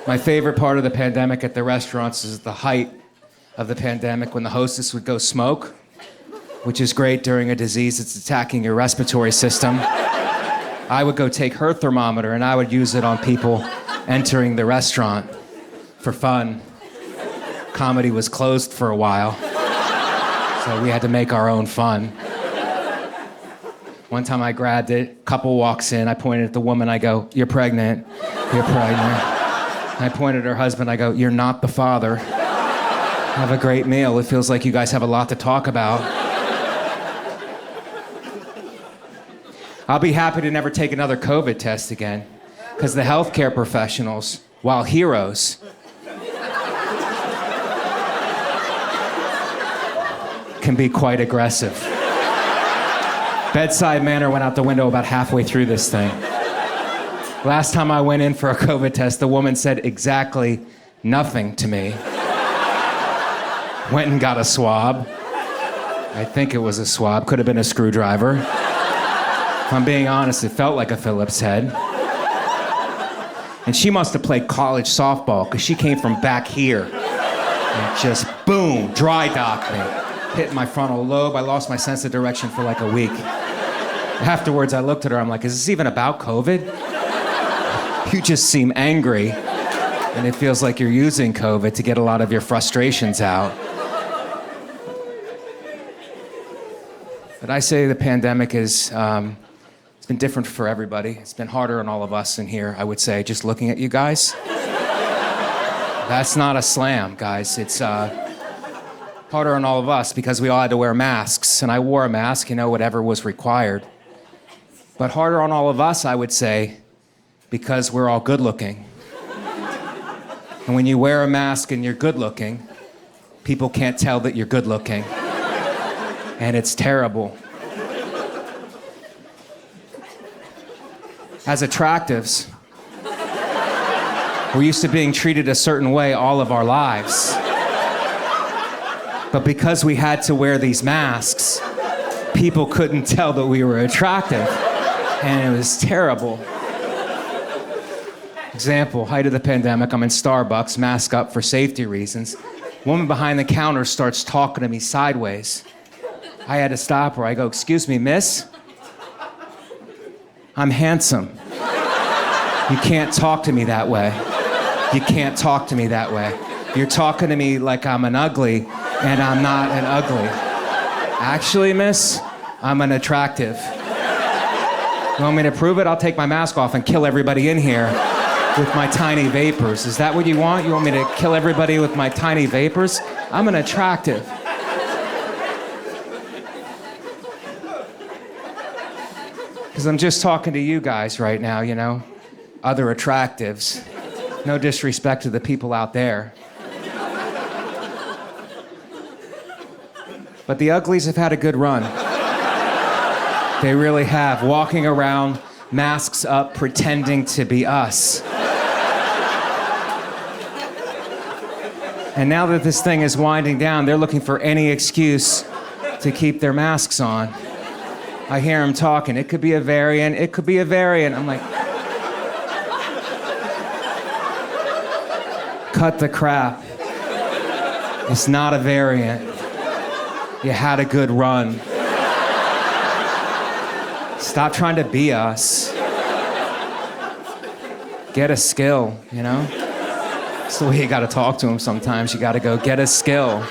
My favorite part of the pandemic at the restaurants is the height of the pandemic when the hostess would go smoke, which is great during a disease that's attacking your respiratory system. I would go take her thermometer and I would use it on people entering the restaurant for fun. Comedy was closed for a while, so we had to make our own fun. One time I grabbed it, couple walks in, I pointed at the woman, I go, "You're pregnant, you're pregnant." I pointed at her husband, I go, "You're not the father. Have a great meal. It feels like you guys have a lot to talk about." I'll be happy to never take another COVID test again, because the healthcare professionals, while heroes, can be quite aggressive. Bedside manner went out the window about halfway through this thing. Last time I went in for a COVID test, the woman said exactly nothing to me. Went and got a swab. I think it was a swab, could have been a screwdriver. If I'm being honest, it felt like a Phillips head. And she must have played college softball, because she came from back here. And just boom, dry docked me. Hit my frontal lobe, I lost my sense of direction for like a week. Afterwards, I looked at her, I'm like, is this even about COVID? You just seem angry, and it feels like you're using COVID to get a lot of your frustrations out. But I say the pandemic is, it's been different for everybody. It's been harder on all of us in here, I would say, just looking at you guys. That's not a slam, guys. It's harder on all of us because we all had to wear masks, and I wore a mask, whatever was required. But harder on all of us, I would say, because we're all good looking. And when you wear a mask and you're good looking, people can't tell that you're good looking. And it's terrible. As attractives, we're used to being treated a certain way all of our lives. But because we had to wear these masks, people couldn't tell that we were attractive. And it was terrible. Example, height of the pandemic, I'm in Starbucks, mask up for safety reasons. Woman behind the counter starts talking to me sideways. I had to stop her. I go, "Excuse me, miss? I'm handsome. You can't talk to me that way. You can't talk to me that way. You're talking to me like I'm an ugly, and I'm not an ugly. Actually, miss, I'm an attractive. You want me to prove it? I'll take my mask off and kill everybody in here with my tiny vapors. Is that what you want? You want me to kill everybody with my tiny vapors? I'm an attractive." Because I'm just talking to you guys right now, other attractives. No disrespect to the people out there. But the uglies have had a good run. They really have, walking around, masks up, pretending to be us. And now that this thing is winding down, they're looking for any excuse to keep their masks on. I hear them talking. It could be a variant. It could be a variant. I'm like, cut the crap. It's not a variant. You had a good run. Stop trying to be us. Get a skill, That's the way you gotta talk to them sometimes. You gotta go, get a skill.